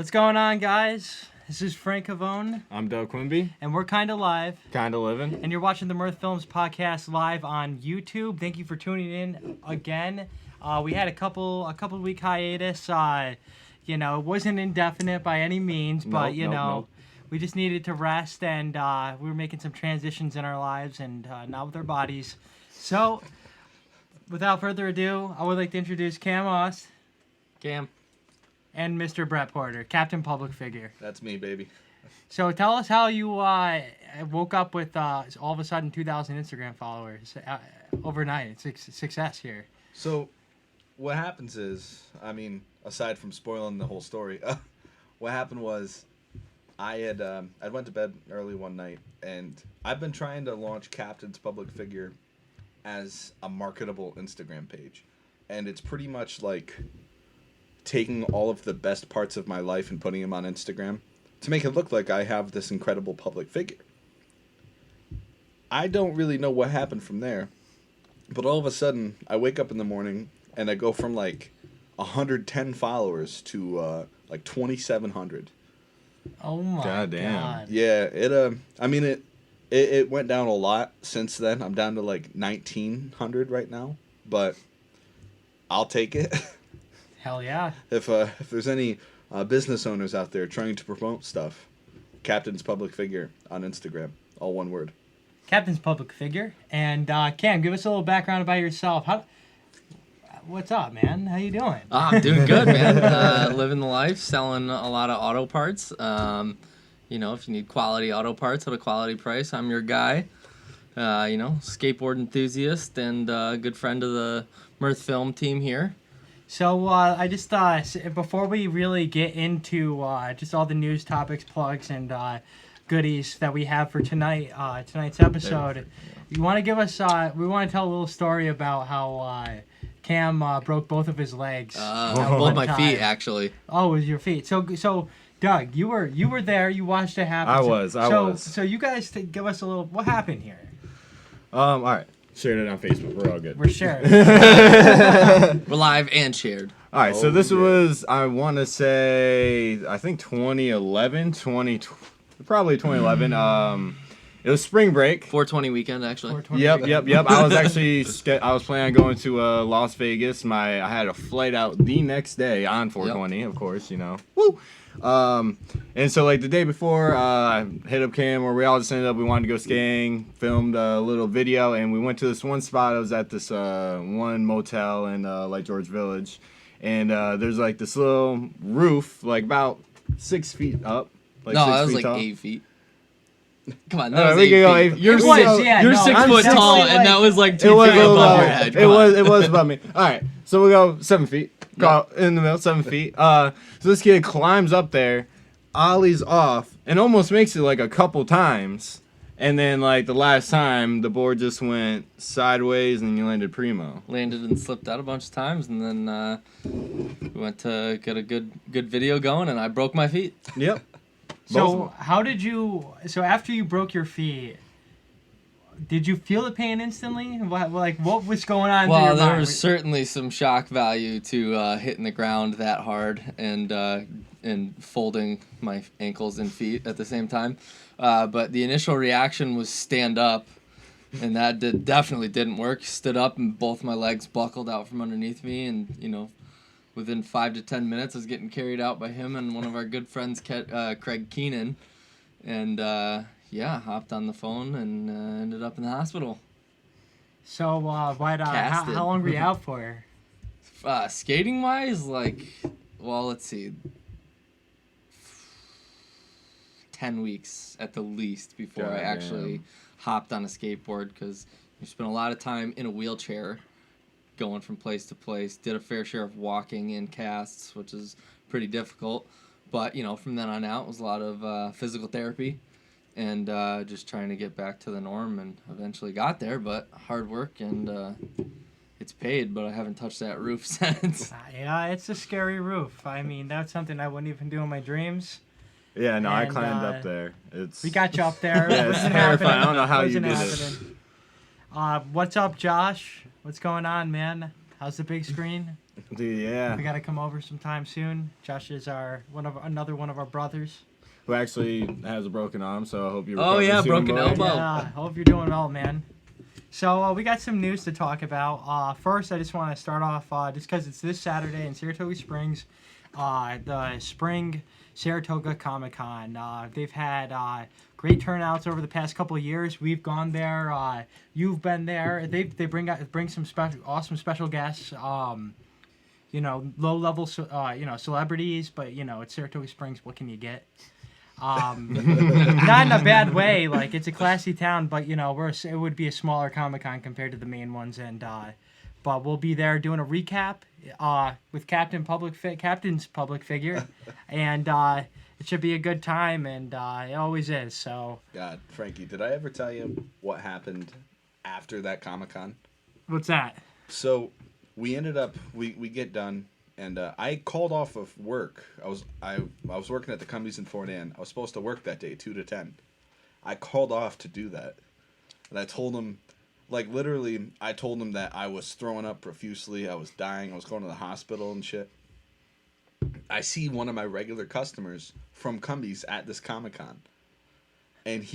What's going on, guys? This is Frank Cavone. I'm Doug Quimby. And we're Kinda Live. Kinda Livin. And you're watching the Mirth Films podcast live on YouTube. Thank you for tuning in again. We had a couple week hiatus. It wasn't indefinite by any means, but we just needed to rest, and we were making some transitions in our lives and not with our bodies. So, without further ado, I would like to introduce Cam Ost. Cam. And Mr. Brett Porter, Captain Public Figure. That's me, baby. So tell us how you woke up with all of a sudden 2,000 Instagram followers overnight. It's success here. So what happens is, aside from spoiling the whole story, what happened was I went to bed early one night, and I've been trying to launch Captain's Public Figure as a marketable Instagram page. And it's pretty much like taking all of the best parts of my life and putting them on Instagram to make it look like I have this incredible public figure. I don't really know what happened from there, but all of a sudden I wake up in the morning and I go from like 110 followers to like 2,700. Oh my God. Yeah, it went down a lot since then. I'm down to like 1,900 right now, but I'll take it. Hell yeah. If there's any business owners out there trying to promote stuff, Captain's Public Figure on Instagram, all one word. Captain's Public Figure. And Cam, give us a little background about yourself. What's up, man? How you doing? I'm doing good, man. Living the life, selling a lot of auto parts. If you need quality auto parts at a quality price, I'm your guy. Skateboard enthusiast and good friend of the Mirth film team here. So I just before we really get into just all the news topics, plugs, and goodies that we have for tonight's episode, you want to give us? We want to tell a little story about how Cam broke both of his legs. Both my feet, actually. Oh, it was your feet. So Doug, you were there. You watched it happen. I was. So you guys give us a little. What happened here? All right. Shared it on Facebook. We're all good. We're sharing. We're live and shared. All right. So this was, I want to say, I think 2011, probably 2011. It was spring break. 420 weekend, actually. 420 Yep. I was actually, I was planning on going to Las Vegas. I had a flight out the next day on 420, of course, Woo! And so like the day before, I hit up Cam, where we all just ended up, we wanted to go skiing, filmed a little video, and we went to this one spot. It was at this one motel in Lake George Village, and there's like this little roof, like about 6 feet up. Like no, that was like tall. 8 feet. Come on, that was we 8 feet. Go You're 6 foot tall, like, and that was like 2 feet above your head. It was above me. All right, so we go 7 feet. In the middle, 7 feet. So this kid climbs up there, ollies off, and almost makes it like a couple times. And then like the last time, the board just went sideways and you landed primo. Landed and slipped out a bunch of times, and then we went to get a good video going, and I broke my feet. Yep. So so after you broke your feet, did you feel the pain instantly? What was going on? Well, there was certainly some shock value to hitting the ground that hard and folding my ankles and feet at the same time. But the initial reaction was stand up, and that definitely didn't work. Stood up, and both my legs buckled out from underneath me, and within 5 to 10 minutes, I was getting carried out by him and one of our good friends, Craig Keenan, and hopped on the phone and ended up in the hospital. So, how long were you out for? Skating wise, let's see, 10 weeks at the least before I actually hopped on a skateboard, because you spent a lot of time in a wheelchair, going from place to place. Did a fair share of walking in casts, which is pretty difficult. But from then on out, it was a lot of physical therapy. And just trying to get back to the norm, and eventually got there, but hard work, and it's paid, but I haven't touched that roof since. Yeah, it's a scary roof. That's something I wouldn't even do in my dreams. Yeah, no, I climbed up there. We got you up there. Yeah, it's terrifying. I don't know how you did it. What's up, Josh? What's going on, man? How's the big screen? Dude, yeah. We got to come over sometime soon. Josh is another one of our brothers. Who actually has a broken arm, so I hope you Oh, recover yeah, soon, broken boy. elbow. Yeah, hope you're doing well, man. So we got some news to talk about. First, I just want to start off just because it's this Saturday in Saratoga Springs, the Spring Saratoga Comic Con. They've had great turnouts over the past couple of years. We've gone there. You've been there. They bring some awesome special guests. Low level celebrities, but it's Saratoga Springs. What can you get? Not in a bad way. Like, it's a classy town, but it would be a smaller Comic-Con compared to the main ones, and but we'll be there doing a recap with Captain's public figure, and it should be a good time, and it always is. So God, Frankie, did I ever tell you what happened after that Comic-Con? what's that? So we ended up we get done. And I called off of work. I was working at the Cumbies in Fort Ann. I was supposed to work that day, 2 to 10. I called off to do that. And I told him, I told him that I was throwing up profusely. I was dying. I was going to the hospital and shit. I see one of my regular customers from Cumbies at this Comic-Con. And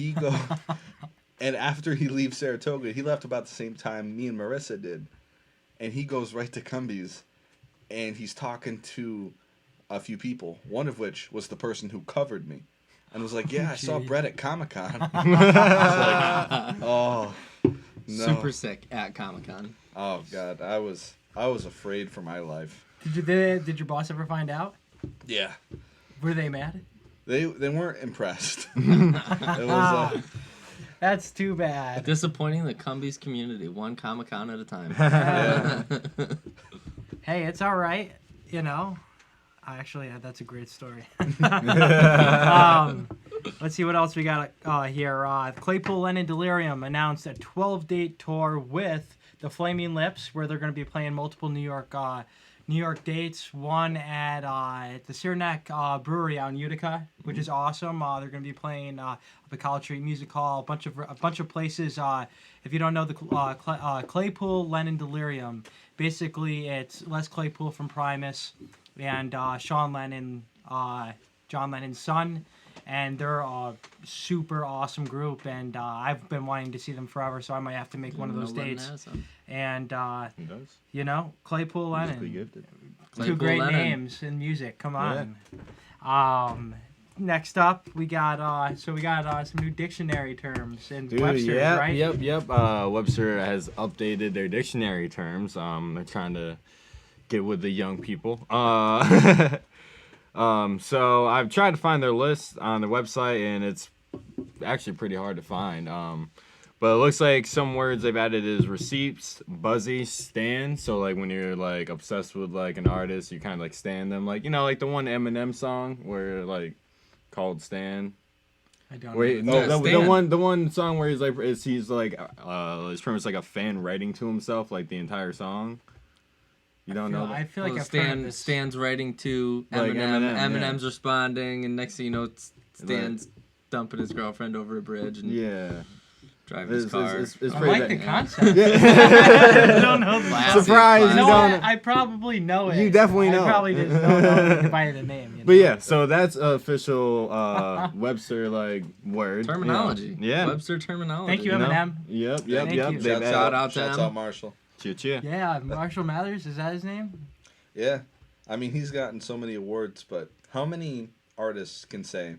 and after he leaves Saratoga, he left about the same time me and Marissa did. And he goes right to Cumbies. And he's talking to a few people, one of which was the person who covered me. And was like, yeah, I saw Brett at Comic-Con. I was like, oh, no. Super sick at Comic-Con. Oh, God. I was afraid for my life. Did your boss ever find out? Yeah. Were they mad? They weren't impressed. It was... That's too bad. Disappointing the Cumbies community, one Comic-Con at a time. Hey, it's all right, Actually, that's a great story. Let's see what else we got here. Claypool Lennon Delirium announced a 12-date tour with the Flaming Lips, where they're going to be playing multiple New York dates. One at the Searneck Brewery out in Utica, which is awesome. They're going to be playing the College Street Music Hall, a bunch of places. If you don't know the Claypool Lennon Delirium, basically it's Les Claypool from Primus and Sean Lennon, John Lennon's son, and they're a super awesome group, and I've been wanting to see them forever, so I might have to make one of those dates. And Claypool Lennon, two great names in music. Come on. Yeah. Next up, we got some new dictionary terms and Webster's, right? Yep. Webster has updated their dictionary terms. They're trying to get with the young people. So I've tried to find their list on their website, and it's actually pretty hard to find. But it looks like some words they've added is receipts, buzzy, stan. So like when you're like obsessed with like an artist, you kind of like stan them. Like like the one Eminem song where like called Stan. I don't know. The one song where he's like his premise like a fan writing to himself like the entire song. You don't know that? I feel like Stan's writing to Eminem. Like Eminem, Eminem's responding, and next thing you know, Stan's dumping his girlfriend over a bridge and driving his car. It's I like the concept. I don't know. Surprise! You know what? I probably know it. You definitely know. I probably just don't know by the name. But yeah, so that's official Webster word terminology. Yeah, Webster terminology. Thank you, Eminem. Yep. Thank you. Shout out to Shouts him. out Marshall. Cheer. Yeah, Marshall Mathers, is that his name? Yeah. I mean, he's gotten so many awards, but how many artists can say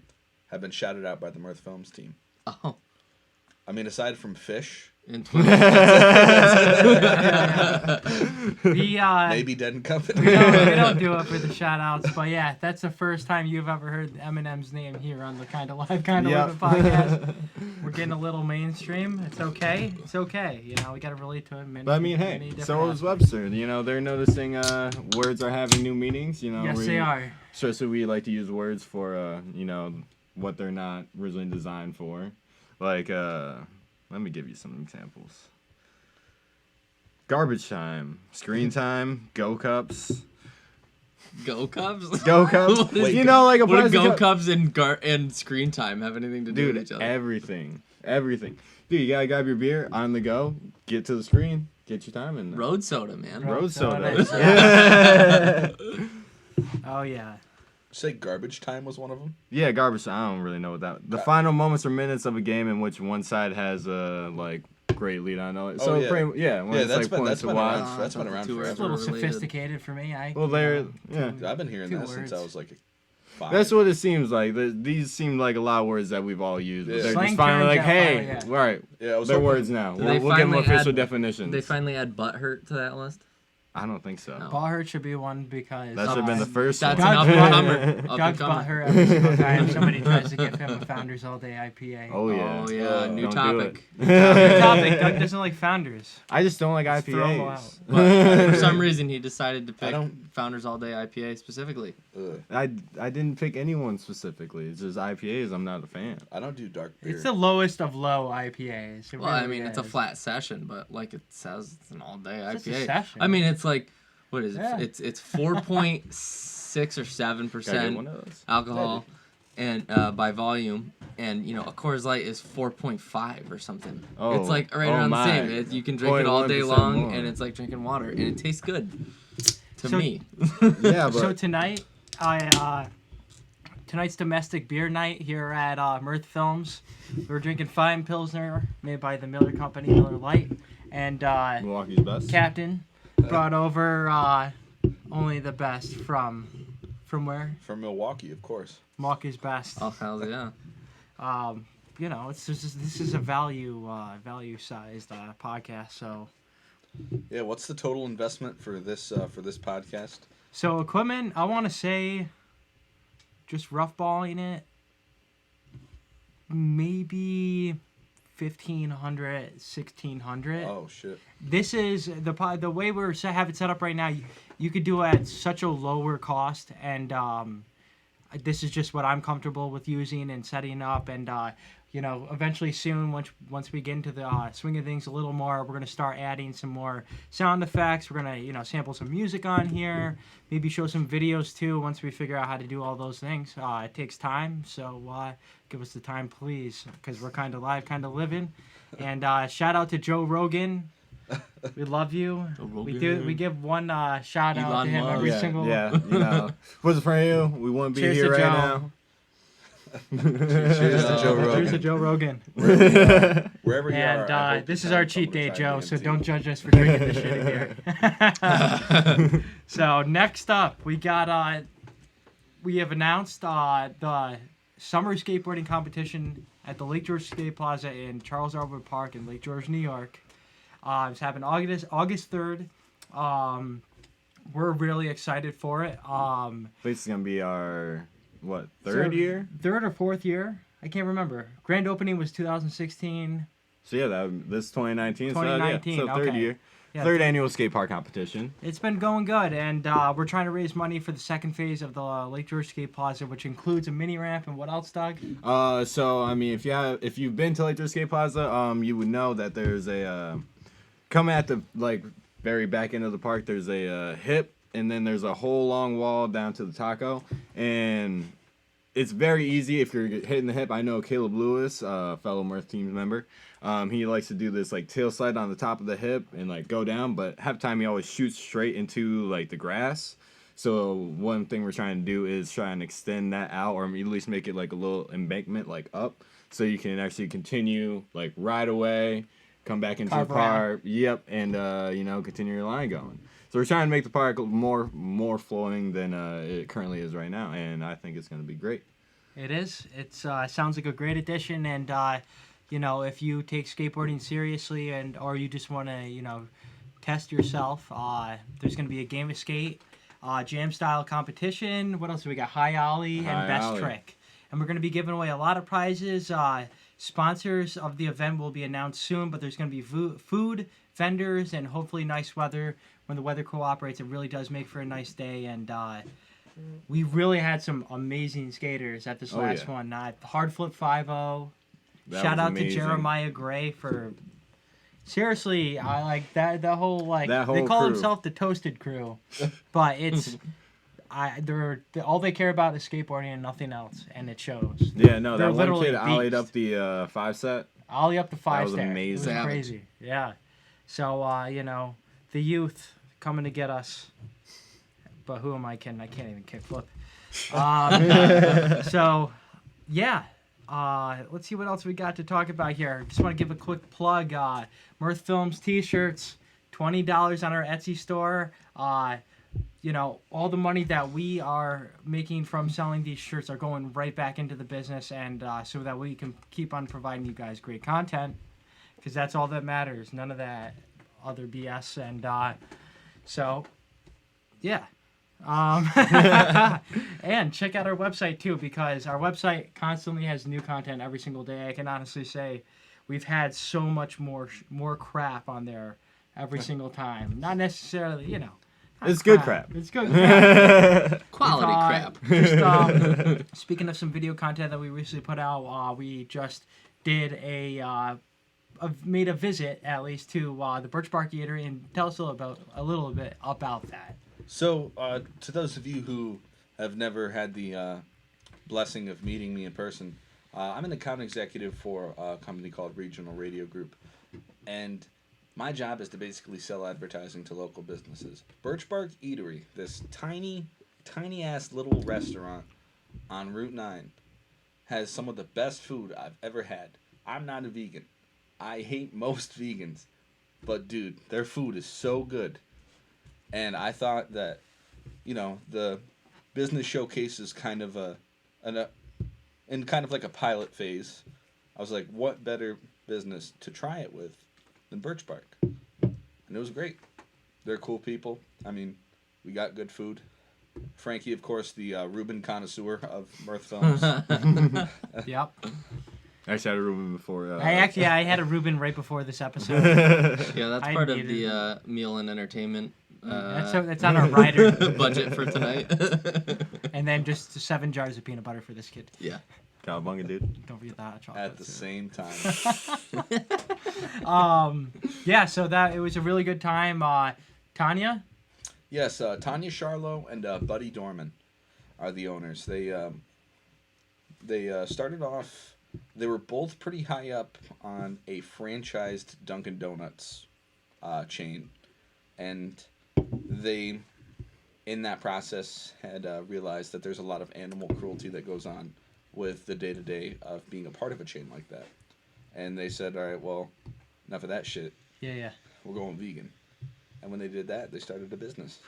have been shouted out by the Mirth Films team? Oh. I mean, aside from Fish. In Maybe Dead and Company. No, we don't do it for the shout outs, but yeah, that's the first time you've ever heard Eminem's name here on the Kinda Live, Kinda Livin' podcast. We're getting a little mainstream. It's okay. It's okay. We gotta relate to him. But I mean, hey, so is Webster. They're noticing words are having new meanings. Yes, they are. Especially we like to use words for what they're not originally designed for. Like, let me give you some examples. Garbage time, screen time, go cups. Go cups? Go cups. What like a what do plastic go cup? cups and screen time have anything to do with each other? Everything. Dude, you gotta grab your beer on the go, get to the screen, Get your time in there. Road soda, man. Road soda. Oh yeah. Say garbage time was one of them. Yeah, garbage. I don't really know what that. The final moments or minutes of a game in which one side has a great lead on it. So yeah. When it's that's like points to watch. That's been around It's a forever. little related. sophisticated for me. Well, yeah. I've been hearing Two that since I words. was like 5. That's what it seems like. These seem like a lot of words that we've all used. But Yeah. they're Slang just finally terms like, that hey, finally, yeah. right. Yeah, I was They're hoping- words now. Did We'll they give them finally official add- definitions. They finally add butthurt to that list. I don't think so. No. Butthurt should be one because That should have been the first That's one. an up Doug and comer. Up Doug's and comer. butthurt every single time somebody tries to give him a Founders All Day IPA. Oh yeah. Oh yeah, new Don't do topic. it. Good topic. Doug doesn't like Founders. I just don't like Just throw 'em out. IPAs. But for some reason, he decided to pick don't- Founders All Day IPA specifically. Ugh. I didn't pick anyone specifically. It's just IPAs. I'm not a fan. I don't do dark beer. It's the lowest of low IPAs. It Well, I really mean, it's a is. flat session, but like it says, it's an all-day It's just a IPA. session. I mean, it's like, what is it? Yeah. It's 4.6 or 7% Gotta get one of those. alcohol, and by volume, and a Coors Light is 4.5 or something. Oh, it's like right oh around my. the same. You can drink it all day 0.1% long, more. and it's like drinking water, and it tastes good to So- me. Yeah, So but tonight, tonight's domestic beer night here at Mirth Films. We're drinking Fine Pilsner made by the Miller Company, Miller Lite, and Milwaukee's best. Captain brought over only the best from where? From Milwaukee, of course. Milwaukee's best. Oh hell yeah! It's just, this is a value sized podcast. Yeah, what's the total investment for this podcast? So equipment, I want to say, just rough balling it, maybe 1,500, 1,600. Oh shit. This is the way have it set up right now. You could do it at such a lower cost, and this is just what I'm comfortable with using and setting up. And eventually soon, once we get into the swing of things a little more, we're gonna start adding some more sound effects. We're gonna sample some music on here, maybe show some videos too. Once we figure out how to do all those things, it takes time. So give us the time, please, because we're kind of live, kind of living. And shout out to Joe Rogan. We love you. We give one shout out Elon to him Musk. every Yeah, single. yeah. Was it for you? We wouldn't be Cheers here to right Joe. now. Cheers to Joe Rogan. Cheers to Joe Rogan. Wherever you are. And I hope this you is our find cheat someone day, to Joe. try So DMT. don't judge us for drinking this shitty beer. So next up, we got we have announced the Summer Skateboarding Competition at the Lake George Skate Plaza in Charles Arbor Park in Lake George, New York. It's happening August 3rd. We're really excited for it. This is gonna be our third year? Third or fourth year? I can't remember. Grand opening was 2016. So yeah, this 2019. 2019, So third okay. year, Yeah, third annual skate park competition. It's been going good, and we're trying to raise money for the second phase of the Lake George Skate Plaza, which includes a mini ramp and what else, Doug? So I mean, if you've been to Lake George Skate Plaza, you would know that there's a come at the very back end of the park. There's a hip, and then there's a whole long wall down to the taco, and it's very easy if you're hitting the hip. I know Caleb Lewis, fellow Mirth team member. He likes to do this tail slide on the top of the hip and go down, but half time he always shoots straight into the grass. So one thing we're trying to do is try and extend that out, or at least make it a little embankment up, so you can actually continue right away, come back into the Carve around. park. Yep, and continue your line going. So we're trying to make the park more flowing than it currently is right now, and I think it's going to be great. It is. It's sounds like a great addition, and if you take skateboarding seriously or you just want to test yourself, there's going to be a game of skate, jam style competition. What else do we got? High ollie and best ollie. trick, and we're going to be giving away a lot of prizes. Sponsors of the event will be announced soon, but there's going to be food, vendors, and hopefully nice weather. When the weather cooperates, it really does make for a nice day, and we really had some amazing skaters at this last yeah. one. Hard Flip 5-0. That Shout was out to amazing. Jeremiah Gray for... Seriously, I like that. The whole That whole they call crew. themselves the Toasted Crew, but it's all they care about is skateboarding and nothing else, and it shows. Yeah, no, They're that one literally kid ollied beast. up the 5 set. Ollie up the 5 was star. amazing. It was Savage. crazy. Yeah. So, you know, the youth coming to get us. But who am I kidding? I can't even kickflip. So, yeah. Let's see what else we got to talk about here. Just want to give a quick plug. Mirth Films t-shirts, $20 on our Etsy store. You know, all the money that we are making from selling these shirts are going right back into the business, and so that we can keep on providing you guys great content, because that's all that matters. None of that other BS. And so, yeah. And check out our website too, because our website constantly has new content every single day. I can honestly say we've had so much more crap on there every single time. Not necessarily, you know. It's good crap. It's good crap. Quality crap. Just, speaking of some video content that we recently put out, we just did made a visit at least to the Birch Bark Eatery, and tell us a little bit about that. So, to those of you who have never had the blessing of meeting me in person, I'm an account executive for a company called Regional Radio Group, and my job is to basically sell advertising to local businesses. Birch Bark Eatery, this tiny ass little restaurant on Route 9, has some of the best food I've ever had. I'm not a vegan. I hate most vegans, but dude, their food is so good. And I thought that, you know, the business showcase is kind of in kind of like a pilot phase. I was like, what better business to try it with than Birch Bark? And it was great. They're cool people. I mean, we got good food. Frankie, of course, the Reuben connoisseur of Mirth Films. Yep. I actually had a Reuben before. I had a Reuben right before this episode. Yeah, that's part of the meal and entertainment. That's on our rider budget for tonight. And then just 7 jars of peanut butter for this kid. Yeah. Cowabunga, dude. Don't forget the hot chocolate. At the same time. Yeah, so it was a really good time. Tanya? Yes, Tanya Charlo and Buddy Dorman are the owners. They started off. They were both pretty high up on a franchised Dunkin' Donuts chain, and they, in that process, had realized that there's a lot of animal cruelty that goes on with the day-to-day of being a part of a chain like that. And they said, all right, well, enough of that shit. Yeah. We're going vegan. And when they did that, they started a business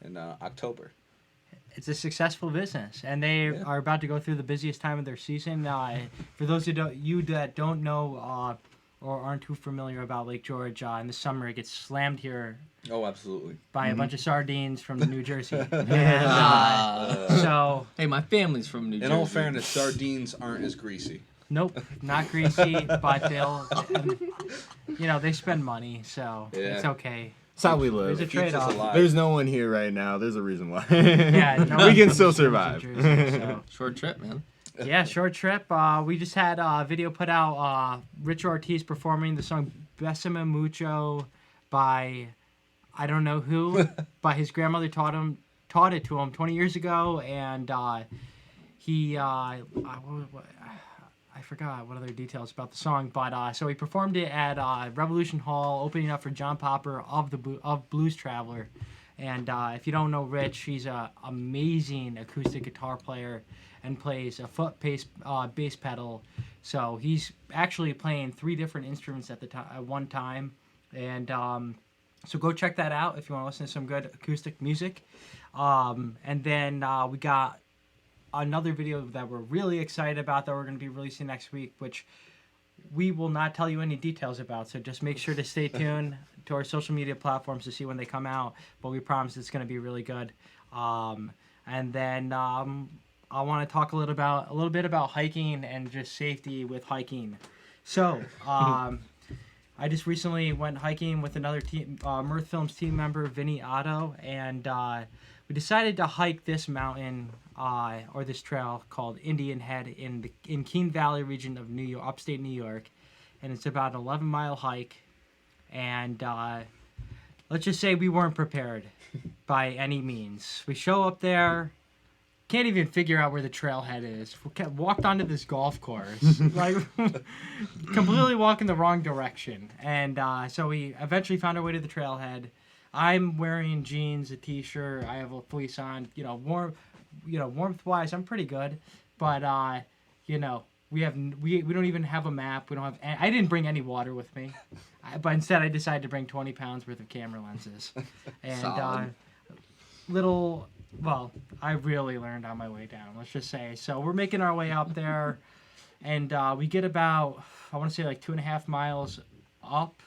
in October. It's a successful business, and they are about to go through the busiest time of their season. For those that don't know or aren't too familiar about Lake George, in the summer it gets slammed here. Oh, absolutely. By a bunch of sardines from New Jersey. So hey, my family's from New Jersey. In all fairness, sardines aren't as greasy. Nope, not greasy, but they spend money, so it's okay. That's how we live. There's a trade-off. There's no one here right now. There's a reason why. We can still survive. Jersey, so. Short trip, man. Yeah, short trip. We just had a video put out. Rich Ortiz performing the song "Besame Mucho" by I don't know who, but his grandmother taught it to him 20 years ago, and he I forgot what other details about the song, but so he performed it at Revolution Hall, opening up for John Popper of Blues Traveler. And if you don't know Rich, he's an amazing acoustic guitar player and plays a foot bass pedal. So he's actually playing 3 different instruments at one time. And so go check that out if you want to listen to some good acoustic music. And then we got another video that we're really excited about that we're going to be releasing next week, which we will not tell you any details about. So just make sure to stay tuned to our social media platforms to see when they come out. But we promise it's going to be really good. And then I want to talk a little bit about hiking and just safety with hiking. So I just recently went hiking with another team, Mirth Films team member, Vinny Otto, and we decided to hike this mountain or this trail called Indian Head in Keene Valley region of New York, upstate New York, and it's about an 11-mile hike. And let's just say we weren't prepared by any means. We show up there, can't even figure out where the trailhead is. We walked onto this golf course, like completely walking the wrong direction. And so we eventually found our way to the trailhead. I'm wearing jeans, a t-shirt. I have a fleece on. Warmth-wise, I'm pretty good. But we don't even have a map. We don't have. I didn't bring any water with me, but instead I decided to bring 20 pounds worth of camera lenses, and Well, I really learned on my way down, let's just say. So we're making our way up there, and we get about, I want to say like 2.5 miles up,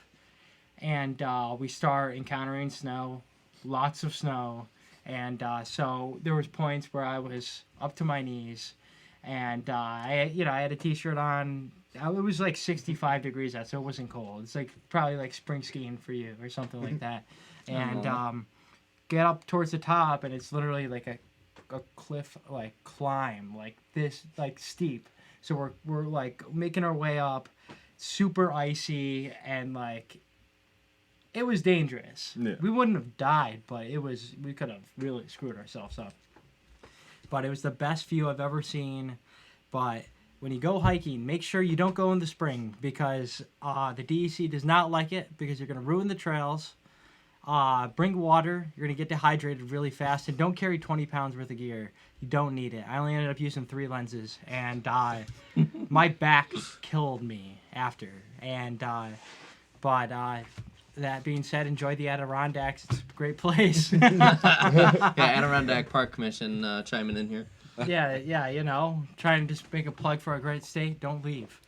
and we start encountering snow, lots of snow, and so there was points where I was up to my knees, and I had a t-shirt on. It was like 65 degrees out, so it wasn't cold. It's like probably like spring skiing for you or something like that, and get up towards the top, and it's literally like a cliff like climb, like this, like steep. So we're like making our way up, super icy, and like it was dangerous. Yeah. We wouldn't have died, but we could have really screwed ourselves up. But it was the best view I've ever seen. But when you go hiking, make sure you don't go in the spring, because the DEC does not like it, because you're going to ruin the trails. Bring water. You're going to get dehydrated really fast. And don't carry 20 pounds worth of gear. You don't need it. I only ended up using 3 lenses. And my back killed me after. And but that being said, enjoy the Adirondacks. It's a great place. Yeah, Adirondack Park Commission chiming in here. Yeah, trying to just make a plug for a great state. Don't leave.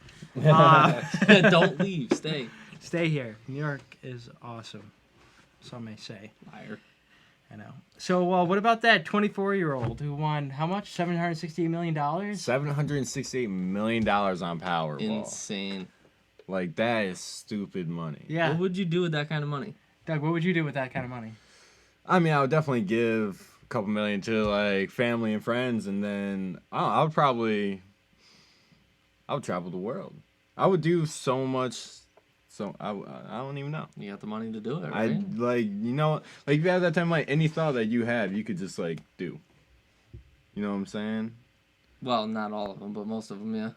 Don't leave. Stay. Stay here. New York is awesome. Some may say. Liar. I know. So, what about that 24-year-old who won how much? $768 million? $768 million on Powerball. Insane. Like, that is stupid money. Yeah. What would you do with that kind of money? Doug, what would you do with that kind of money? I mean, I would definitely give a couple million to, like, family and friends, and then I would travel the world. I would do so much. So I don't even know. You got the money to do it, right? I like if you have that time, like any thought that you have, you could just like do. You know what I'm saying? Well, not all of them, but most of them, yeah.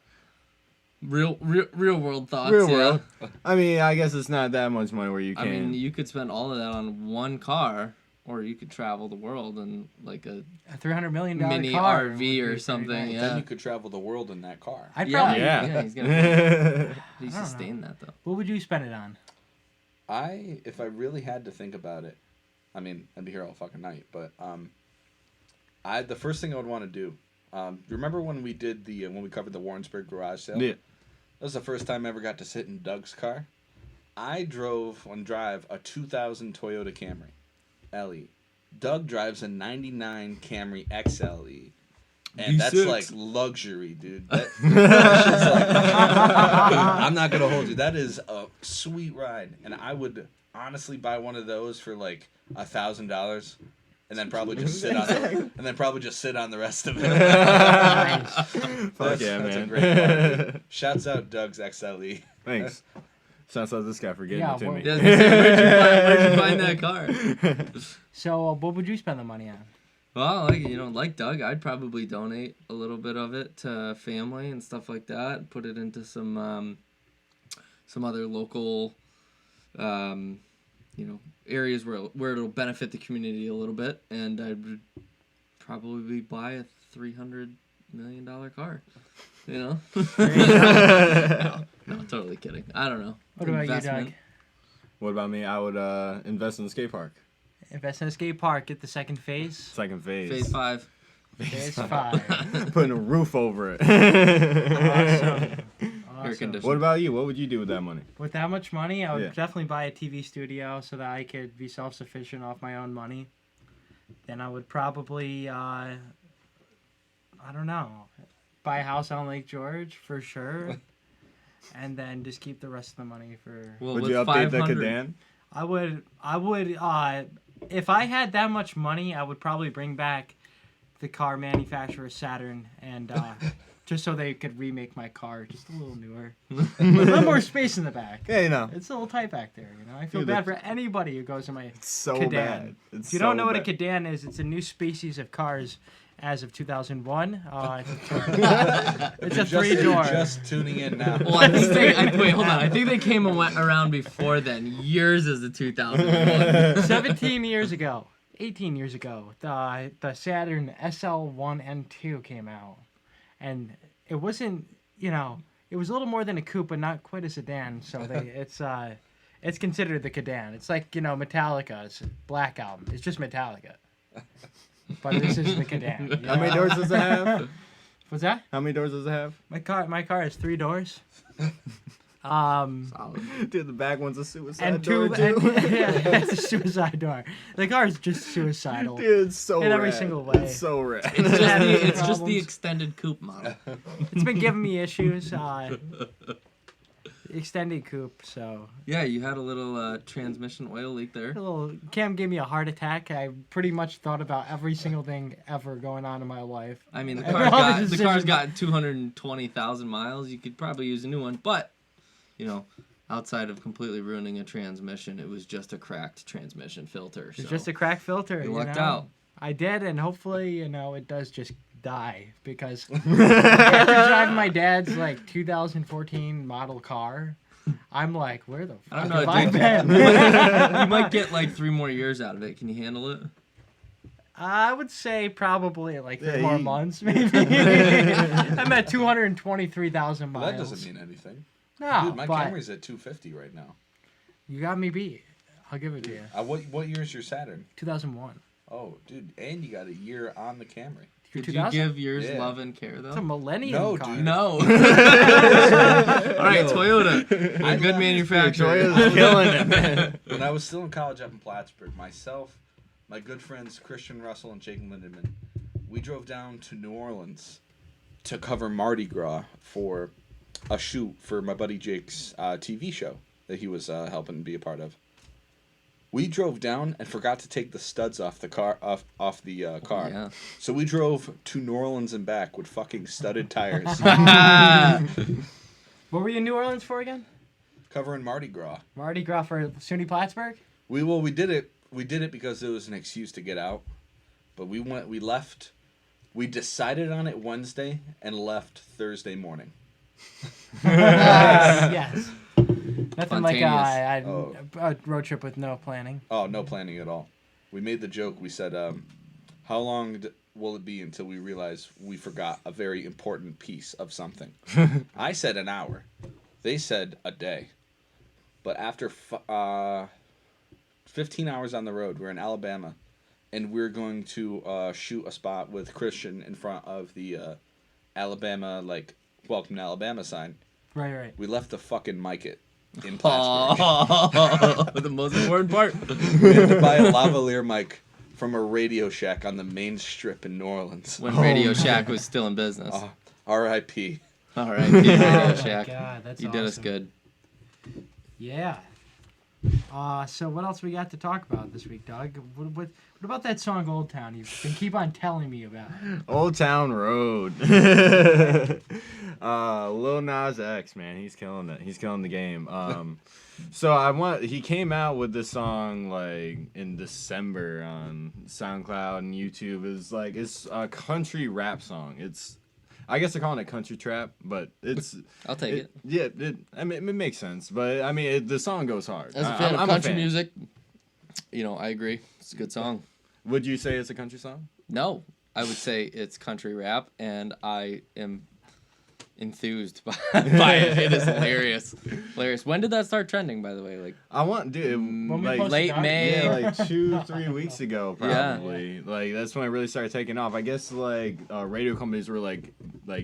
Real world thoughts. Real yeah. world. I mean, I guess it's not that much money where you can. I mean, you could spend all of that on one car, or you could travel the world in like a $300 million mini car RV or something. nice. Yeah. Then you could travel the world in that car. I'd probably. Yeah. He's gonna. He sustain that though. What would you spend it on? If I really had to think about it, I mean, I'd be here all fucking night. But the first thing I would want to do. Remember when we did when we covered the Warrensburg garage sale? Yeah. That was the first time I ever got to sit in Doug's car. I drive a 2000 Toyota Camry LE. Doug drives a 99 Camry XLE. And that's like luxury, dude. That shit's like, I'm not gonna hold you. That is a sweet ride, and I would honestly buy one of those for like $1,000, and then probably just sit on the rest of it. Nice. Fuck yeah, that's man. a great car. Shouts out Doug's XLE. Thanks. Shouts out this guy for getting it to me. Yeah, where'd you find that car? So, what would you spend the money on? Well, like Doug, I'd probably donate a little bit of it to family and stuff like that. Put it into some other local, areas where it'll benefit the community a little bit, and I'd probably buy a $300 million car. No, totally kidding. I don't know. What about you, Doug? What about me? I would invest in the skate park. Invest in a skate park. Get the second phase. Second phase. Phase 5. Phase 5. Putting a roof over it. Awesome. Air conditioning. What about you? What would you do with that money? With that much money, I would definitely buy a TV studio so that I could be self-sufficient off my own money. Then I would probably, I don't know, buy a house on Lake George for sure. And then just keep the rest of the money for... Well, would you update the Cadan? I would, if I had that much money, I would probably bring back the car manufacturer Saturn and just so they could remake my car just a little newer. With a little more space in the back. Yeah, It's a little tight back there, I feel bad for anybody who goes in my It's so Cadan. bad. If you don't know what a Cadan is, it's a new species of cars as of 2001. It's a You're 3-door. Just tuning in now. Well, I think wait, hold on. I think they came and went around before then. Years as the 2001. 17 years ago, 18 years ago, the Saturn SL1 and 2 came out, and it wasn't, it was a little more than a coupe, but not quite a sedan. So it's considered the Cadan. It's like Metallica's Black Album. It's just Metallica, but this is the Cadan. How many doors does it have? What's that? How many doors does it have? My car has 3 doors. Solid. Dude, the back one's a suicide And door, 2, too. it's a suicide door. The car is just suicidal. Dude, it's so in every rad. single way. It's so rad. It's just the Problems. extended coupe model. It's been giving me issues. Extended coupe, so Yeah, you had a little transmission oil leak there. Cam gave me a heart attack. I pretty much thought about every single thing ever going on in my life. I mean, All the the car's decisions. got 220,000 miles. You could probably use a new one, but outside of completely ruining a transmission, it was just a cracked transmission filter. It's just a crack filter. You lucked out. I did, and hopefully, it does just die because after driving my dad's 2014 model car, I'm like, where the I fuck don't know, have I dude. been? You might get 3 more years out of it. Can you handle it? I would say probably 3 Yeah, more you- months, maybe. I'm at 223,000 Well, miles. that doesn't mean anything. No, Dude, my but Camry's at 250 right now. you got me beat. I'll give it to you. What year is your Saturn? 2001. Oh, dude, and you got a year on the Camry. You're Did you 2000? give yours Yeah. love and care, It's a though? millennium No, car. dude. No. All right, Toyota. A good manufacturer. Toyota's killing it, man. When I was still in college up in Plattsburgh, myself, my good friends Christian Russell and Jake Lindemann, we drove down to New Orleans to cover Mardi Gras for a shoot for my buddy Jake's TV show that he was helping be a part of. We drove down and forgot to take the studs off the car. Car. Yeah. So we drove to New Orleans and back with fucking studded tires, What were you in New Orleans for again? covering Mardi Gras. Mardi Gras for SUNY Plattsburgh? We did it. We did it because it was an excuse to get out. But we left. We decided on it Wednesday and left Thursday morning. Yes. Nothing like Spontaneous. a road trip with no planning. Oh, no planning at all. We made the joke. We said, how long will it be until we realize we forgot a very important piece of something? I said an hour. They said a day. But after 15 hours on the road, we're in Alabama, and we're going to shoot a spot with Christian in front of the Alabama, Welcome to Alabama sign. Right. We left the fucking mic in Plattsburgh. Oh, the most important part. We had to buy a lavalier mic from a Radio Shack on the main strip in New Orleans. When Radio Shack was still in business. R.I.P. All right, Radio Oh my Shack. God, that's You did us awesome. good. Yeah. So what else we got to talk about this week, Doug? What about that song Old Town you've been keep on telling me about? Old Town Road. Lil Nas X, man, he's killing it. He's killing the game. So he came out with this song in December on SoundCloud and YouTube. It's a country rap song. I guess they're calling it country trap, but I'll take it. Yeah, it makes sense. But I mean, the song goes hard. As a fan of I'm country a fan. music, I agree. It's a good song. Would you say it's a country song? No, I would say it's country rap, and I am enthused by it. It is hilarious. When did that start trending, by the way? I want, dude, When we like posted late Doug? May. yeah, 2-3 weeks ago, Yeah. probably. That's when it really started taking off. I guess radio companies were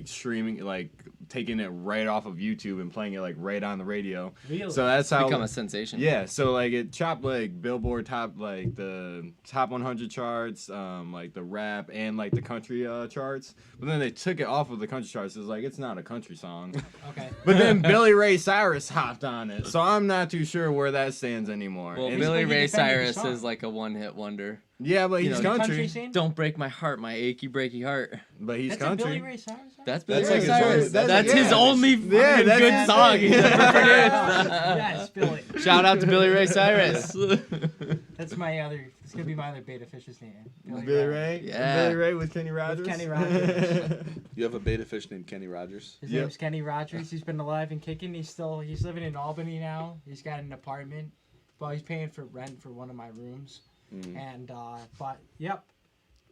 streaming, taking it right off of YouTube and playing it right on the radio. Really? So that's how Become a sensation. Yeah, so it chopped Billboard top the top 100 charts, the rap and the country charts. But then they took it off of the country charts. It's not a country song. Okay. But then Billy Ray Cyrus hopped on it, so I'm not too sure where that stands anymore. Well, And- Billy he Ray defended the Cyrus song. is a one-hit wonder. yeah, but he's know, country. scene? Don't break my heart, my achy breaky heart. But he's That's a country. Billy Ray Cyrus song? That's Billy That's Ray his Cyrus. only- That's his yeah. only Yeah, fucking that's good his song thing. he's ever produced. Yes, Billy. Shout out to Billy Ray Cyrus. That's my other. It's gonna be my other beta fish's name. Billy Ray. Yeah. Billy Ray with Kenny Rogers. Kenny Rogers. You have a beta fish named Kenny Rogers? His Yep. name's Kenny Rogers. He's been alive and kicking. He's living in Albany now. He's got an apartment. Well, he's paying for rent for one of my rooms. And but yep.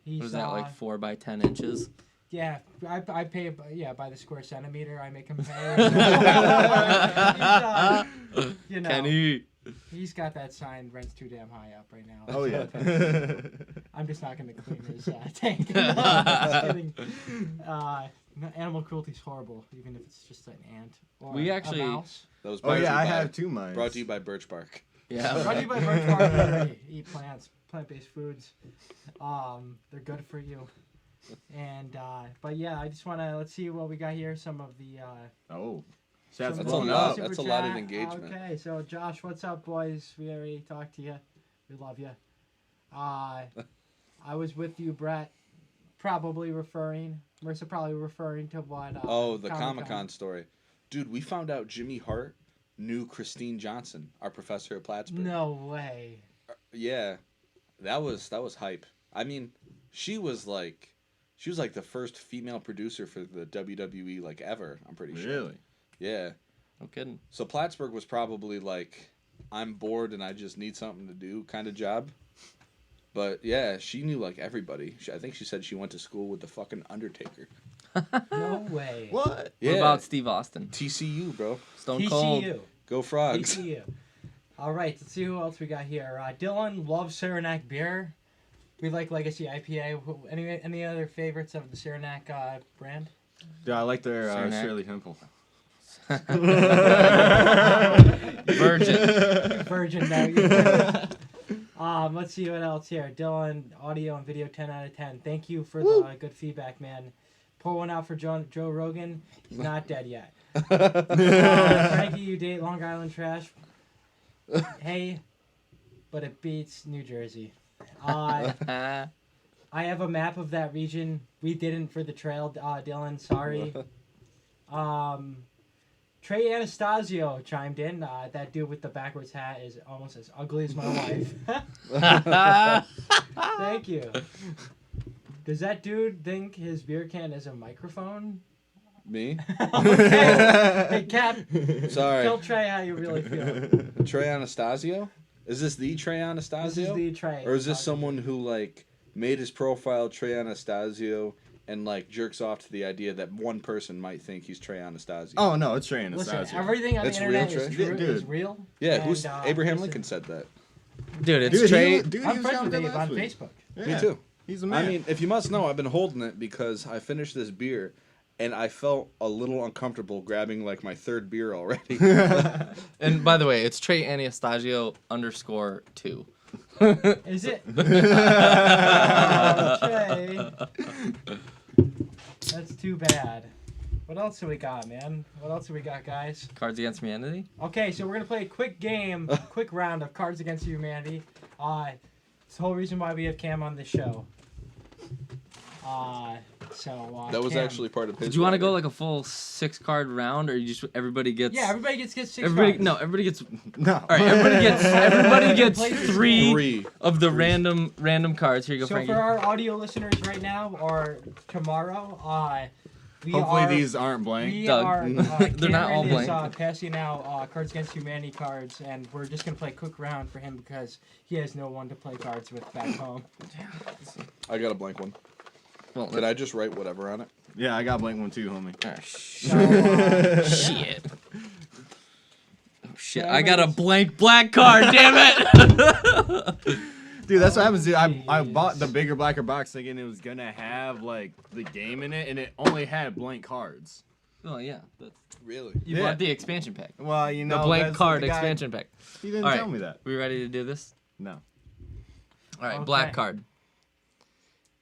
He's, Was that like 4 by 10 inches? Yeah, I pay by the square centimeter. I make him pay. He's, you know, Kenny. he's got that sign. Rent's too damn high up right now. Oh yeah. I'm just not gonna clean his tank. No, just kidding. Animal cruelty's horrible, even if it's just an ant or We actually- a mouse. That was Oh brought to yeah, you I by- have 2 mice. Brought to you by Birch Bark. Yeah. Brought to you by Mirth Farm. Eat plants, plant-based foods. They're good for you. And but yeah, I just wanna let's see what we got here. Some of the Oh. some That's of a the lot. super That's a lot of chat. engagement. Okay, so Josh, what's up, boys? We already talked to you. We love you. I was with you, Brett. Marissa probably referring to what? Oh, the Comic-Con story. Dude, we found out Jimmy Hart knew Christine Johnson, our professor at Plattsburgh. No way. Yeah. That was hype. I mean, she was like the first female producer for the WWE like ever, I'm pretty sure. Really? Yeah. No kidding. So Plattsburgh was probably like, I'm bored and I just need something to do kind of job. But yeah, she knew like everybody. I think she said she went to school with the fucking Undertaker. No way. What? Yeah. What about Steve Austin? TCU, bro. Stone Cold. TCU. Go Frogs. TCU. All right, let's see who else we got here. Dylan loves Saranac beer. We like Legacy IPA. Any other favorites of the Saranac brand? Yeah, I like their Saranac. Shirley Temple. Virgin. Virgin no. Let's see what else here. Dylan, audio and video 10 out of 10. Thank you for the good feedback, man. Pour one out for Joe Rogan. He's not dead yet. Frankie, you date Long Island trash. Hey, but it beats New Jersey. I have a map of that region. We didn't for the trail, Dylan. Sorry. Trey Anastasio chimed in. That dude with the backwards hat is almost as ugly as my wife. Thank you. Does that dude think his beer can is a microphone? Me? Okay. Hey, Cap. Sorry. Tell Trey how you really feel. Trey Anastasio? Is this the Trey Anastasio? This is the Trey. Or is this someone who like made his profile Trey Anastasio and like jerks off to the idea that one person might think he's Trey Anastasio? Oh no, it's Trey Listen, Anastasio. everything on It's the internet real, is, Trey? true, Dude. is real. Yeah, And, who's Abraham listen, Lincoln said that. Dude, it's Dude, Trey. he I'm was friends on with there Dave last on week. Facebook. Yeah. Me too. He's the man. I mean, if you must know, I've been holding it because I finished this beer and I felt a little uncomfortable grabbing like my third beer already. And by the way, it's Trey Anastasio _2. Is it? Oh, Trey. That's too bad. What else do we got, man? What else do we got, guys? Cards Against Humanity. Okay, so we're gonna play a quick game, quick round of Cards Against Humanity. It's the whole reason why we have Cam on the show. That was Cam. actually part of his. Did you want to writing. go like a full 6-card round, or you just everybody gets? Yeah, everybody gets 6 Everybody, cards. no, everybody gets. no. All right, everybody gets Play this three Three. of the random cards. Here you go, So Frankie. for our audio listeners right now or tomorrow, Hopefully these aren't blank. We Doug. are. They're not all Cameron blank. is passing out Cards Against Humanity cards, and we're just gonna play a quick round for him because he has no one to play cards with back home. I got a blank one. Well, Did I just write whatever on it? Yeah, I got blank one too, homie. So, Shit. Oh, shit. Yeah, I got a everybody's- blank black card, damn it! Dude, that's what happens. Dude. I Jeez. bought the bigger, blacker box thinking it was gonna have like the game in it, and it only had blank cards. Oh, yeah. That's, Really? you Yeah. bought the expansion pack. Well, you know, The blank that's what card the guy- expansion pack. He didn't All right. tell me that. We ready to do this? No. All right, Okay. black card.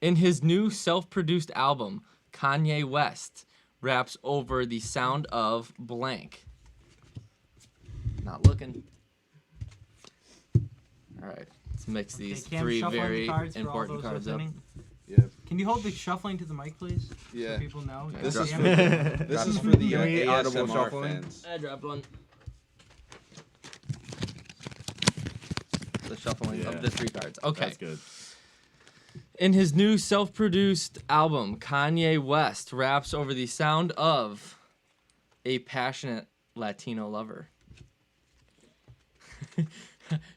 In his new self-produced album, Kanye West raps over the sound of blank. Not looking. All right, let's mix these Cam, three shuffling the very cards for all important those cards up. listening. Yeah. Can you hold the shuffling to the mic, please? Yeah. So people know. This is Cam? for this is for the Can we get audible ASMR shuffling? fans. I dropped one. the shuffling Yeah. of the 3 cards. Okay. That's good. In his new self-produced album, Kanye West raps over the sound of a passionate Latino lover.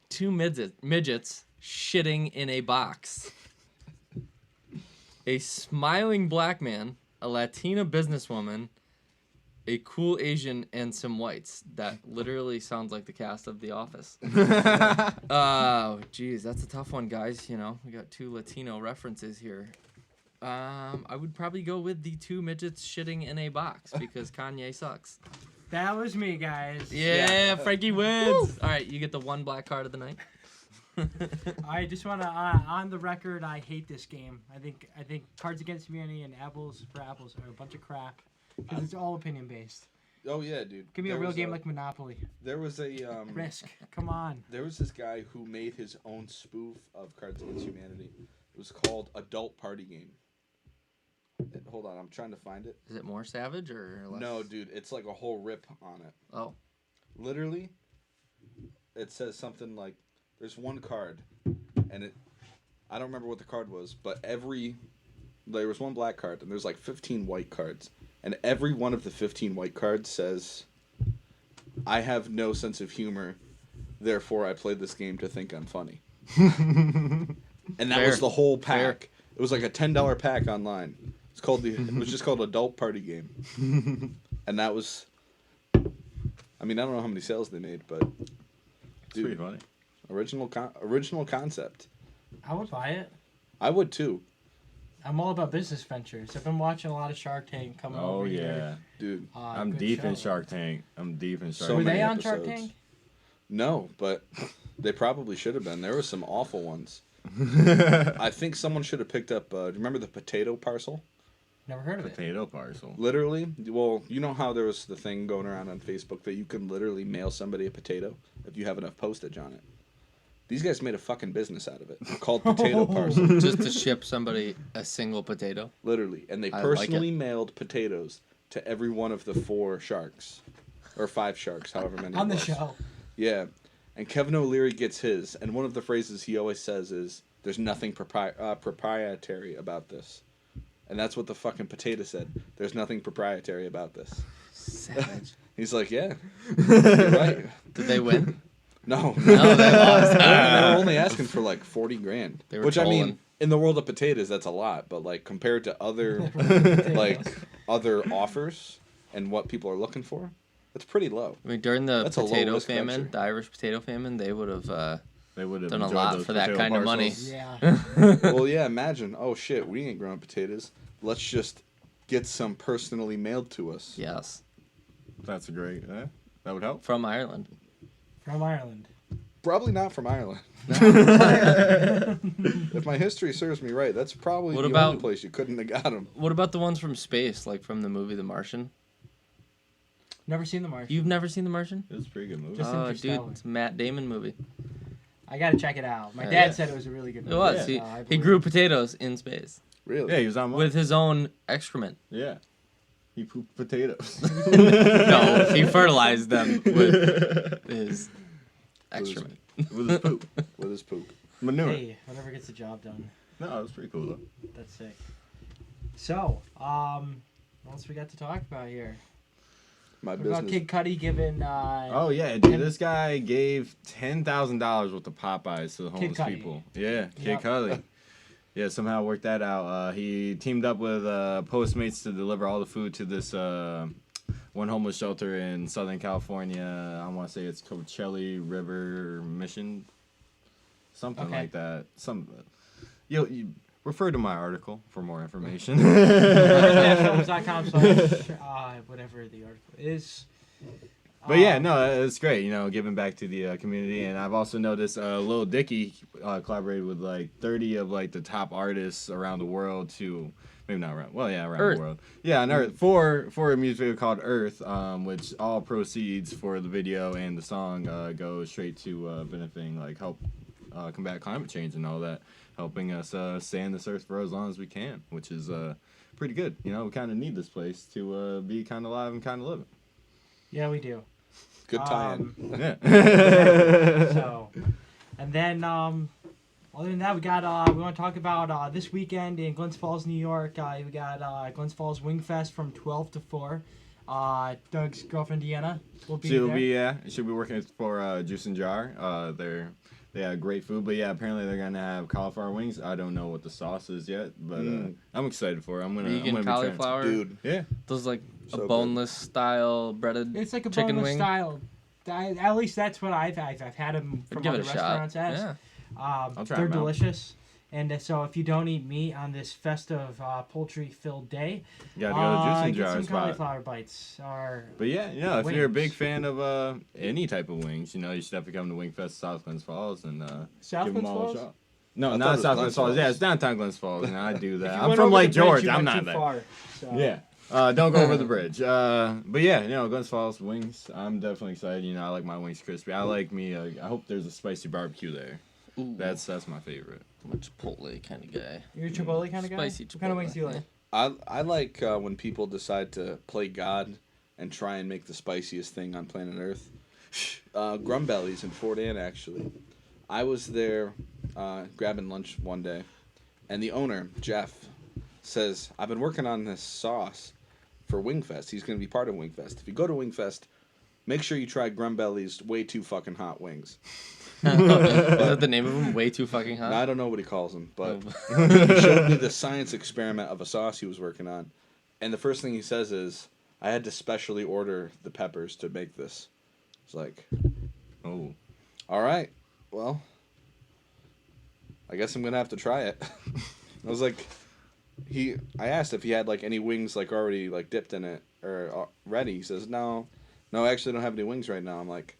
2 midgets shitting in a box. A smiling black man, a Latina businesswoman, a cool Asian, and some whites. That literally sounds like the cast of The Office. Oh, geez, that's a tough one, guys. You know, we got 2 Latino references here. I would probably go with the 2 midgets shitting in a box because Kanye sucks. That was me, guys. Yeah, Frankie wins. All right, you get the 1 black card of the night. I just want to, on the record, I hate this game. I think Cards Against Humanity and Apples for Apples are a bunch of crap because it's all opinion based. Oh yeah, dude. Give me a real game like Monopoly. There was a Risk. Come on. There was this guy who made his own spoof of Cards Against Humanity. It was called Adult Party Game. Hold on, I'm trying to find it. Is it more savage or less? No, dude, it's like a whole rip on it. Oh. Literally, it says something like, there's 1 card, and I don't remember what the card was, but there was 1 black card, and there's like 15 white cards, and every one of the 15 white cards says, I have no sense of humor, therefore I played this game to think I'm funny. And that was the whole pack. Fair. It was like a $10 pack online. It was just called Adult Party Game. And that was, I mean, I don't know how many sales they made, but It's pretty funny. original concept. I would buy it. I would too, I'm all about business ventures. I've been watching a lot of Shark Tank coming Oh over yeah. here. dude. I'm Good deep in show. Shark Tank. So Were many they on Shark episodes. Tank? No, but they probably should have been. There were some awful ones. I think someone should have picked up. Do you remember the potato parcel? Never heard of it. Potato parcel. Literally, well, you know how there was the thing going around on Facebook that you can literally mail somebody a potato if you have enough postage on it. These guys made a fucking business out of it, called Potato Parcel. Just to ship somebody a single potato. Literally, and they I like personally mailed potatoes to every one of the 4 sharks, or 5 sharks, however many. On it the was. show. Yeah, and Kevin O'Leary gets his, and one of the phrases he always says is, "There's nothing proprietary about this," and that's what the fucking potato said. There's nothing proprietary about this. Savage. He's like, yeah, you're right. Did they win? No, No, they lost. they were only asking for like 40 grand. They were Which I mean, trolling. in the world of potatoes, that's a lot. But like compared to other other offers and what people are looking for, that's pretty low. I mean, during the That's a potato low-risk famine, venture. the Irish potato famine, they would have They would have done a enjoyed lot those for that potato kind of money. parcels. Yeah. Well, yeah. Imagine, oh shit, we ain't growing potatoes. Let's just get some personally mailed to us. Yes. That's a great. That would help. From Ireland. From Ireland. Probably not from Ireland. If my history serves me right, that's probably What the about- only place you couldn't have got them. What about the ones from space, like from the movie The Martian? Never seen The Martian. You've never seen The Martian? It's a pretty good movie. Just Oh, Interstellar. dude, it's a Matt Damon movie. I gotta check it out. My Yeah. dad said it was a really good It movie. was. so I He believe grew it. potatoes in space Really? Yeah, he was on Mars. with his own excrement. Yeah. He pooped potatoes. No, he fertilized them with his excrement. With his poop. With his poop. Manure. Hey, whatever gets the job done. No, it was pretty cool though. That's sick. So, what else we got to talk about here? My What about business. Kid Cudi giving? Oh yeah, dude! This guy gave $10,000 worth of Popeyes to the homeless Cudi. people. Yeah, Kid Yep. Cudi. Yeah, somehow worked that out. He teamed up with Postmates to deliver all the food to this one homeless shelter in Southern California. I want to say it's Coachella River Mission, something Okay. like that. You refer to my article for more information. Films.com / whatever the article is. But yeah, no, it's great, giving back to the community. And I've also noticed Lil Dicky collaborated with like 30 of like the top artists around the world to, maybe not around, well, yeah, around Earth. the world. Yeah, on Earth, for a music video called Earth, which all proceeds for the video and the song go straight to benefiting, like help combat climate change and all that, helping us stay on this earth for as long as we can, which is pretty good. We kind of need this place to be kind of alive and kind of living. Yeah, we do. Good tie-in. Yeah. So, And then other than that, we want to talk about this weekend in Glens Falls, New York. We got Glens Falls Wing Fest from 12 to 4. Doug's girlfriend Deanna will be there. She'll be working for Juice and Jar. They have great food, but yeah, apparently they're gonna have cauliflower wings. I don't know what the sauce is yet, but I'm excited for it. I'm gonna cauliflower, dude. Yeah, those like So a boneless style breaded. It's like a chicken boneless wing style. At least that's what I've had them from Give other it a restaurants shot. as. Yeah. I'll try They're 'em out. delicious. And so if you don't eat meat on this festive poultry-filled day, you gotta go to Juice and get Jar some spot. cauliflower bites. But yeah, if you're a big wings. fan of any type of wings, you should definitely come to Wingfest South Glens Falls and South give them Glens all Falls? a shot. No, I thought it not was South Glens Glens Falls. Falls. Yeah, it's downtown Glens Falls, and I do If that. you I'm went from over Lake the bridge, George. you I'm went not too there. far, so. Yeah. Don't go over the bridge. But yeah, Glens Falls wings. I'm definitely excited. I like my wings crispy. I like me. I hope there's a spicy barbecue there. Ooh, That's my favorite. I'm a Chipotle kind of guy. You're a Chipotle kind of guy? Spicy What kind of Chipotle, wings do you like? I like when people decide to play God and try and make the spiciest thing on planet Earth. Grumbellies in Fort Anne, actually. I was there grabbing lunch one day, and the owner, Jeff, says, I've been working on this sauce for Wingfest. He's going to be part of Wingfest. If you go to Wingfest, make sure you try Grumbelli's way too fucking hot wings. Is that the name of them? Way too fucking hot. Now, I don't know what he calls them, but Oh. he showed me the science experiment of a sauce he was working on. And the first thing he says is, I had to specially order the peppers to make this. It's like, Oh. all right, well, I guess I'm going to have to try it. I was like, I asked if he had like any wings like already like dipped in it or ready. He says, no, I actually don't have any wings right now. I'm like,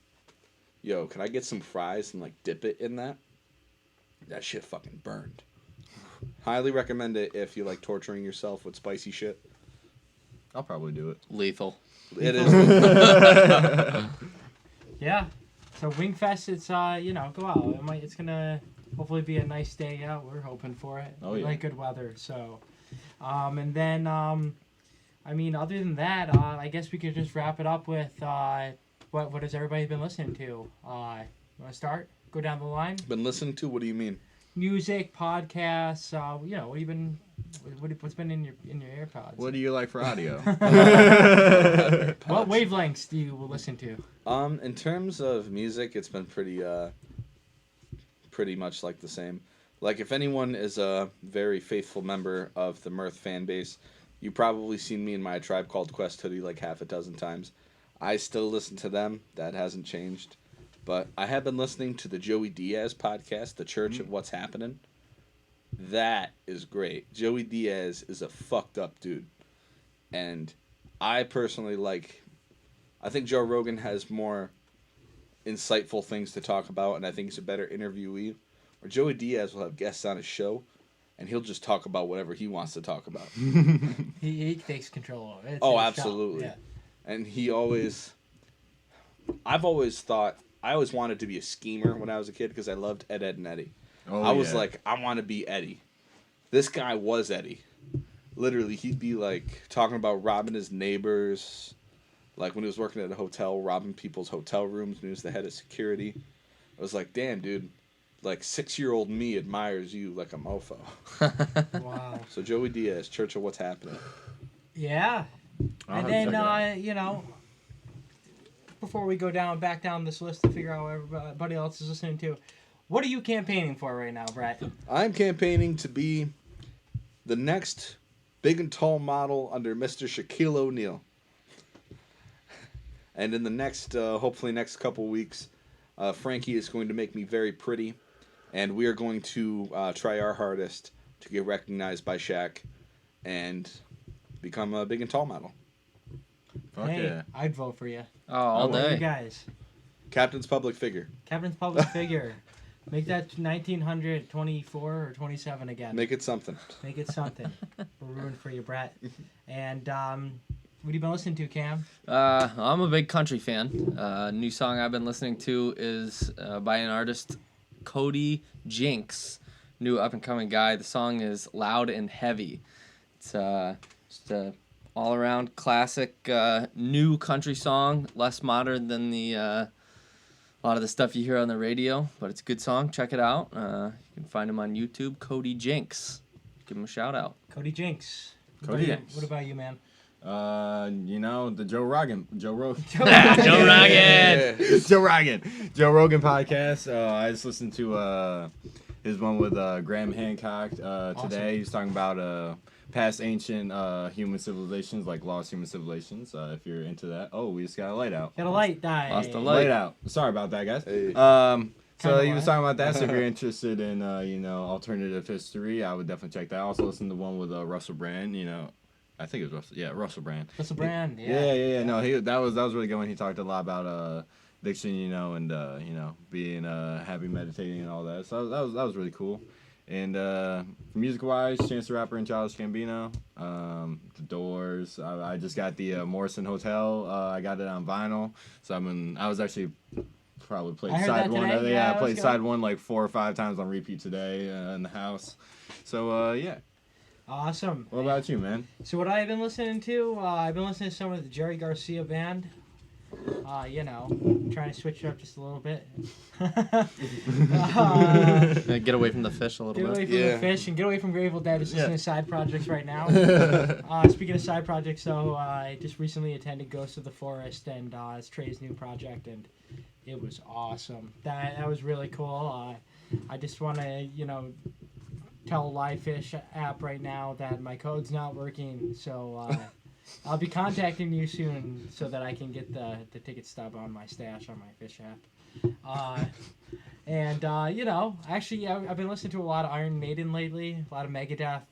yo, can I get some fries and like dip it in that? That shit fucking burned. Highly recommend it if you like torturing yourself with spicy shit. I'll probably do it. Lethal. It is. Yeah. So Wingfest, it's go out. It's gonna hopefully be a nice day out. We're hoping for it. Oh, We yeah. like good weather. So, and then other than that, I guess we could just wrap it up with what has everybody been listening to? You want to start? Go down the line. Been listening to? What do you mean? Music, podcasts. What have you been? What's been in your AirPods? What do you like for audio? What wavelengths do you listen to? In terms of music, it's been pretty much like the same. Like if anyone is a very faithful member of the Mirth fan base, you probably seen me in my Tribe Called Quest hoodie like half a dozen times. I still listen to them. That hasn't changed. But I have been listening to the Joey Diaz podcast, The Church of What's Happening. That is great. Joey Diaz is a fucked up dude. And I personally I think Joe Rogan has more insightful things to talk about, and I think he's a better interviewee. Or Joey Diaz will have guests on his show, and he'll just talk about whatever he wants to talk about. He takes control of it. It's Oh, his absolutely. show. Yeah. And I always wanted to be a schemer when I was a kid because I loved Ed, and Eddie. I was like, I want to be Eddie. This guy was Eddie. Literally, he'd be like talking about robbing his neighbors. Like when he was working at a hotel, robbing people's hotel rooms when he was the head of security. I was like, damn, dude. Like 6-year-old me admires you like a mofo. Wow. So Joey Diaz, Church of What's Happening. Yeah. I'll And have to check then, it out. before we go back down this list to figure out what everybody else is listening to, what are you campaigning for right now, Brett? I'm campaigning to be the next big and tall model under Mr. Shaquille O'Neal. And in the next, hopefully next couple weeks, Frankie is going to make me very pretty. And we are going to try our hardest to get recognized by Shaq and become a big and tall model. Fuck Hey, yeah. I'd vote for you. Oh, all What do you day. guys? Captain's public figure. Captain's public figure. Make that 1924 or 27 again. Make it something. Make it something. We're rooting for you, Brett. And what have you been listening to, Cam? I'm a big country fan. New song I've been listening to is by an artist, Cody Jinks, new up and coming guy. The song is Loud and Heavy. It's just a all around classic new country song, less modern than the a lot of the stuff you hear on the radio, but it's a good song. Check it out. You can find him on YouTube, Cody Jinks. Give him a shout out. Cody Jinks. Cody Jinks. What about you, man? The Joe Rogan podcast. I just listened to his one with Graham Hancock today. Awesome. He's talking about past ancient human civilizations, like lost human civilizations. If you're into that. Oh, we just got a light out. Got a light die. Lost a Light out. Sorry about that, guys. Hey. So he was talking about that. So if you're interested in alternative history, I would definitely check that. I also listened to one with Russell Brand. I think it was Russell. Yeah, Russell Brand. Russell Brand. Yeah. No, that was really good when he talked a lot about addiction, and being happy, meditating, and all that. So that was really cool. And music wise, Chance the Rapper and Childish Gambino, The Doors. I just got the Morrison Hotel. I got it on vinyl. So I was actually probably played side one. I played side one like 4 or 5 times on repeat today in the house. So yeah. Awesome. What about you, man? So what I've been listening to, I've been listening to some of the Jerry Garcia band. Trying to switch it up just a little bit. Get away from the fish a little Get bit. away from the fish and get away from Grateful Dead. Just listening to side projects right now. Speaking of side projects, though, I just recently attended Ghost of the Forest, and it's Trey's new project, and it was awesome. That was really cool. I just want to, tell Livefish app right now that my code's not working, so I'll be contacting you soon so that I can get the ticket stub on my stash on my fish app. Actually, I've been listening to a lot of Iron Maiden lately, a lot of Megadeth,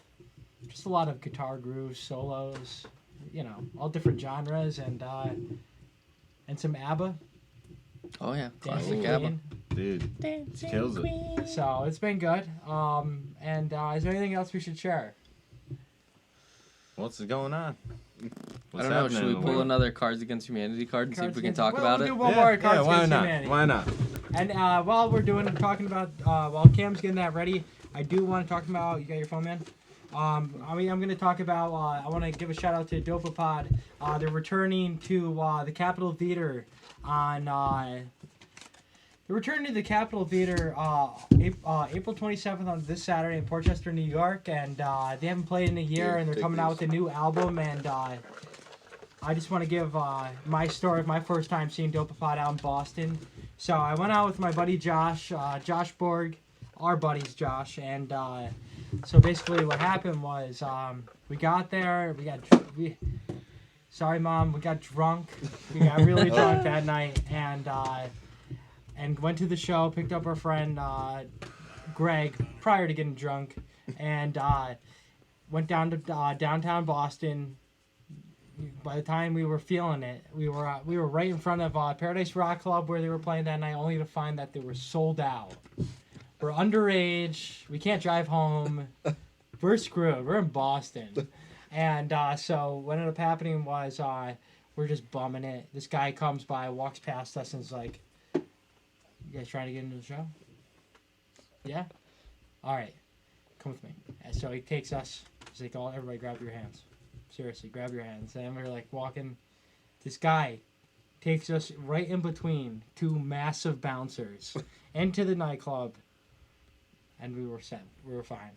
just a lot of guitar grooves, solos, all different genres, and some ABBA. Oh yeah, Dancing classic ABBA. Queen. Dude, kills it. So it's been good. And is there anything else we should share? What's going on? I don't know. Should we pull another Cards Against Humanity card and see if we can talk about we'll it? do one more Cards why Against not? Humanity. Why not? And while Cam's getting that ready, I do want to talk about. You got your phone, man? I'm going to talk about. I want to give a shout out to Dopapod. They're returning to the Capitol Theater on. They're returning to the Capitol Theater April 27th on this Saturday in Portchester, New York, and they haven't played in a year, and they're coming out with a new album, and I just want to give my story of my first time seeing Dopapod out in Boston. So I went out with my buddy Josh, Josh Borg, our buddies Josh, and so basically what happened was we got there, sorry Mom, we got drunk, we got really drunk that night, and went to the show, picked up our friend Greg prior to getting drunk, and went down to downtown Boston. By the time we were feeling it, we were right in front of Paradise Rock Club where they were playing that night, only to find that they were sold out. We're underage. We can't drive home. We're screwed. We're in Boston. And so what ended up happening was we're just bumming it. This guy comes by, walks past us, and is like, "You guys trying to get into the show?" "Yeah?" "All right. Come with me." And so he takes us. He's like, "Oh, everybody grab your hands. Seriously, grab your hands." And we're like walking. This guy takes us right in between 2 massive bouncers into the nightclub. And we were set. We were fine.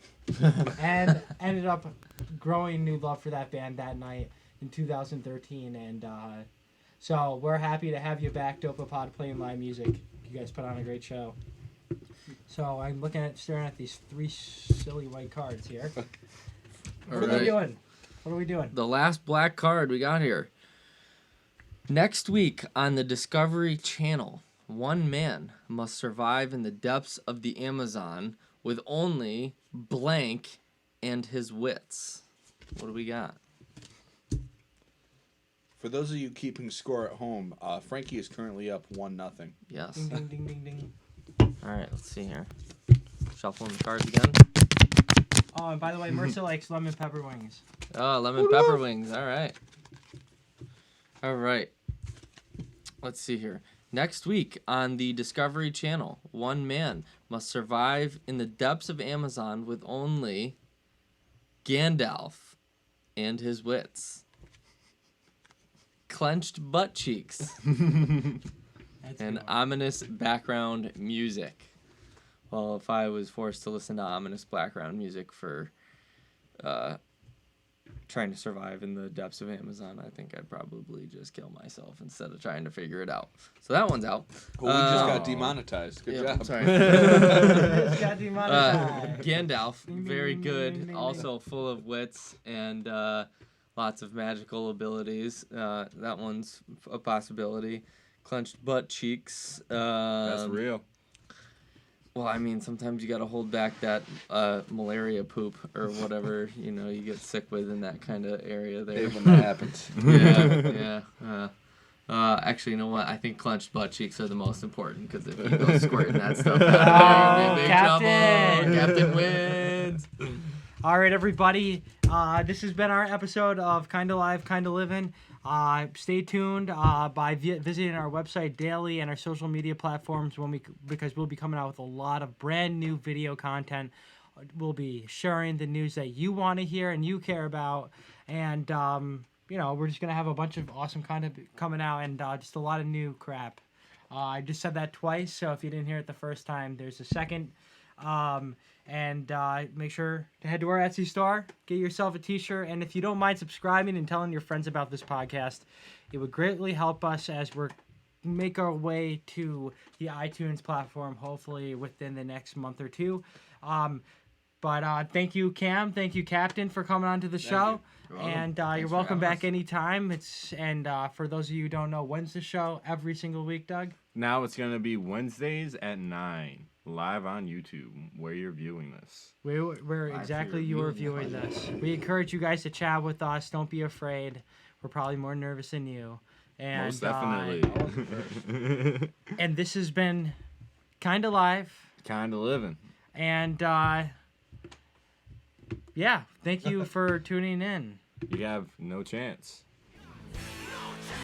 And ended up growing new love for that band that night in 2013. And so we're happy to have you back, Dopapod, playing live music. You guys put on a great show. So I'm staring at these 3 silly white cards here. What are we doing? What are we doing? The last black card we got here. Next week on the Discovery Channel, one man must survive in the depths of the Amazon with only blank and his wits. What do we got? For those of you keeping score at home, Frankie is currently up 1-0. Yes. Ding, ding, ding, ding, ding. All right, let's see here. Shuffling the cards again. Oh, and by the way, Mercer likes lemon pepper wings. Oh, lemon pepper wings. All right. All right. Let's see here. Next week on the Discovery Channel, one man must survive in the depths of Amazon with only Gandalf and his wits. Clenched butt cheeks. and ominous background music. Well, if I was forced to listen to ominous background music for trying to survive in the depths of Amazon, I think I'd probably just kill myself instead of trying to figure it out. So that one's out. Well, we just got demonetized. Good job. Sorry. Just got demonetized. Gandalf, very ding, good. ding, ding, Also full of wits and lots of magical abilities. That one's a possibility. Clenched butt cheeks. That's real. Well, I mean, sometimes you gotta hold back that malaria poop or whatever you get sick with in that kind of area there. When that happens. Yeah. Actually, you know what? I think clenched butt cheeks are the most important because if you go squirting that stuff out there, you're in big Captain! trouble. Captain wins. All right, everybody. This has been our episode of Kinda Live, Kinda Livin'. Stay tuned by visiting our website daily and our social media platforms because we'll be coming out with a lot of brand new video content. We'll be sharing the news that you want to hear and you care about, and we're just gonna have a bunch of awesome content coming out and just a lot of new crap. I just said that twice, so if you didn't hear it the first time, there's a second. And make sure to head to our Etsy store, get yourself a t-shirt, and if you don't mind subscribing and telling your friends about this podcast, it would greatly help us as we're make our way to the iTunes platform, hopefully within the next month or two. But thank you, Cam. Thank you, Captain, for coming on to the show. And you're welcome back anytime. For those of you who don't know, when's the show? Every single week, Doug? Now it's going to be Wednesdays at 9, live on YouTube, where you're viewing this. Where exactly you are viewing this. We encourage you guys to chat with us. Don't be afraid. We're probably more nervous than you. And, Most definitely. And this has been Kinda Live. Kinda Living. And, thank you for tuning in. You have no chance.